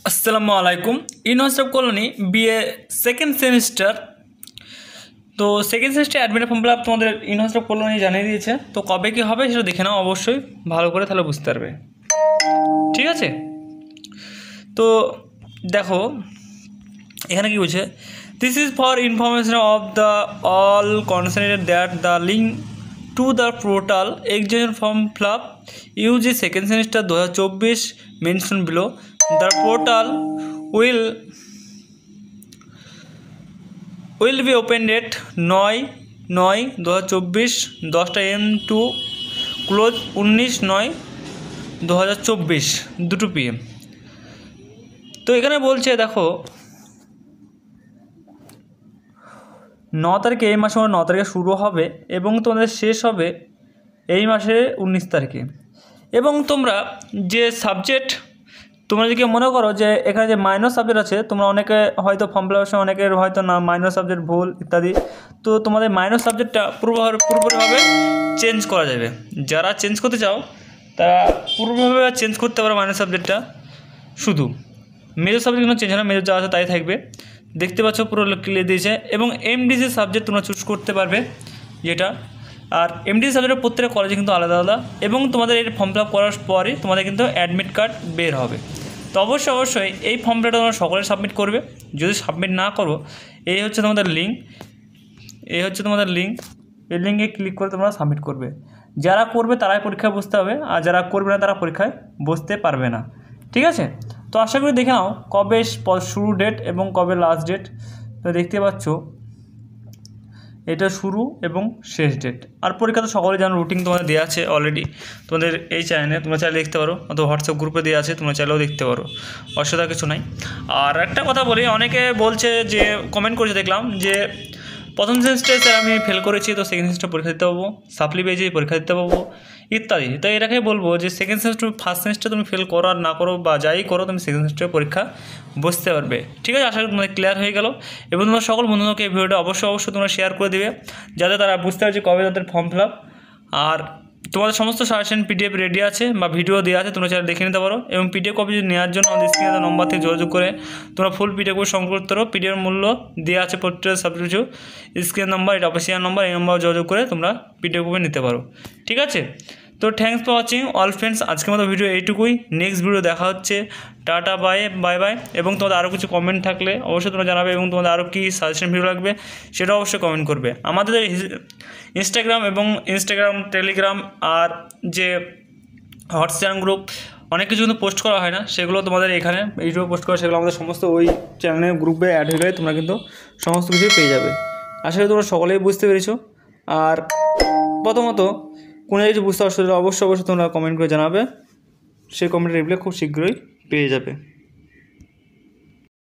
আসসালামু আলাইকুম। University of Kalyani BA second semester. তো সেকেন্ড সেমিস্টার অ্যাডমিটের ফর্ম ফিল আপ তোমাদের ইউনিভার্সিটি অফ কলোনি জানিয়ে দিয়েছে। তো কবে কী হবে সেটা দেখে নাও অবশ্যই ভালো করে, তাহলে বুঝতে পারবে। ঠিক আছে, তো দেখো এখানে কি বলছে, this is for information of the all concerned that the link to the portal examination form fill up Yuji second semester 2024 mention below. The portal will be opened at 9/9/2024 10 AM to close 19/9/2024 2 PM। তো এখানে বলছে দেখো 9 তারিখে, এই মাসে 9 তারিখে শুরু হবে এবং তোমাদের শেষ হবে এই মাসে 19 তারিখে। এবং তোমরা যে সাবজেক্ট, তোমরা যদি মনে করো যে এখানে যে মাইনর সাবজেক্ট আছে, তোমরা অনেকে হয়তো ফর্ম ফিল আপের সময় অনেকের হয়তো না মাইনর সাবজেক্ট ভুল ইত্যাদি, তো তোমাদের মাইনর সাবজেক্টটা পুরোপুরিভাবে চেঞ্জ করা যাবে। যারা চেঞ্জ করতে চাও তারা পুরোপুরিভাবে চেঞ্জ করতে পারো মাইনর সাবজেক্টটা। শুধু মেজর সাবজেক্ট কোনো চেঞ্জ হয় না, মেজর যা আছে তাই থাকবে। দেখতে পাচ্ছ পুরো ক্লিয়ার দিয়েছে। এবং এমডিসি সাবজেক্ট তোমরা চুজ করতে পারবে যেটা। আর এমডিসি সাবজেক্টের প্রত্যেকটা কলেজে কিন্তু আলাদা আলাদা। এবং তোমাদের এই ফর্ম ফিল আপ করার পরে তোমাদের কিন্তু অ্যাডমিট কার্ড বের হবে। তো অবশ্যই এই ফর্ম ফিল আপটা তোমরা সকলে সাবমিট করবে। যদি সাবমিট না করো, এই হচ্ছে তোমাদের লিঙ্ক, এই লিঙ্কে ক্লিক করে তোমরা সাবমিট করবে। যারা করবে তারাই পরীক্ষায় বসতে হবে, আর যারা করবে না তারা পরীক্ষায় বসতে পারবে না। ঠিক আছে, তো আশা করি দেখে নাও কবে শুরু ডেট এবং কবে লাস্ট ডেট। তো দেখতে পাচ্ছ এটা শুরু এবং শেষ ডেট। আর পরীক্ষা তো সকলে যেন রুটিন তোমাদের দেওয়া আছে অলরেডি তোমাদের এই চ্যানেলে, তোমরা চাইলে দেখতে পারো, অথবা হোয়াটসঅ্যাপ গ্রুপে দেওয়া আছে, তোমরা চাইলেও দেখতে পারো, অসুবিধা কিছু নাই। আর একটা কথা বলি, অনেকে বলছে যে কমেন্ট করেছে দেখলাম যে প্রথম সেমিস্টারে স্যার আমি ফেল করেছি, তো সেকেন্ড সেমিস্টার পরীক্ষা দিতে পাবো, সাপ্লি পেয়েছি পরীক্ষা দিতে পাবো ইত্যাদি। তো এটাকে বলবো যে সেকেন্ড সেমিস্টার ফার্স্ট সেমিস্টার তুমি ফেল করো আর না করো বা যাই করো, তুমি সেকেন্ড সেমিস্টারের পরীক্ষা বসতে পারবে। ঠিক আছে, আশা করি তোমাদের ক্লিয়ার হয়ে গেল। এবং তোমরা সকল বন্ধুদেরকে এই ভিডিওটা অবশ্যই তোমরা শেয়ার করে দেবে, যাতে তারা বুঝতে পারছে কবে তাদের ফর্ম ফিল আপ। আর তোমাদের সমস্ত সাজেশন পিডিএফ রেডি আছে বা ভিডিও দেওয়া আছে, তোমরা চাইলে দেখে নিতে পারো। এবং পিডিএফ কপি নেওয়ার জন্য আমাদের স্ক্রিনে নম্বর থেকে যোগাযোগ করে তোমরা ফুল পিডিএফ সংগ্রহ করতে পারো। পিডিএফ মূল্য দেওয়া আছে প্রত্যেক সাবজেক্ট স্ক্রিন নম্বর, এটা অফিসিয়াল নম্বর, এই নম্বর যোগাযোগ করে তোমরা পিডিএফ কপি নিতে পারো। ঠিক আছে, তো thanks for watching all friends. আজকের মতো ভিডিও এইটুকুই। নেক্সট ভিডিও দেখা হচ্ছে। Tata, bye bye. এবং তোমাদের আরও কিছু কমেন্ট থাকলে অবশ্যই তোমরা জানাবে, এবং তোমাদের আরও কী সাজেশন ভিডিও লাগবে সেটাও অবশ্যই কমেন্ট করবে। আমাদের ইনস্টাগ্রাম টেলিগ্রাম আর যে হোয়াটসঅ্যাপ গ্রুপ অনেক কিছু কিন্তু পোস্ট করা হয় না, সেগুলো তোমাদের এখানে ইউটিউবে পোস্ট করা, সেগুলো আমাদের সমস্ত ওই চ্যানেলের গ্রুপে অ্যাড হয়ে গেলে তোমরা কিন্তু সমস্ত কিছু পেয়ে যাবে। আশা করি তোমরা সকলেই বুঝতে পেরেছো। আর প্রথমত কোনো কিছু বুঝতে অসুবিধা অবশ্যই তোমরা কমেন্ট করে জানাবে, সেই কমেন্টের রিপ্লাই খুব শীঘ্রই পেয়ে যাবে।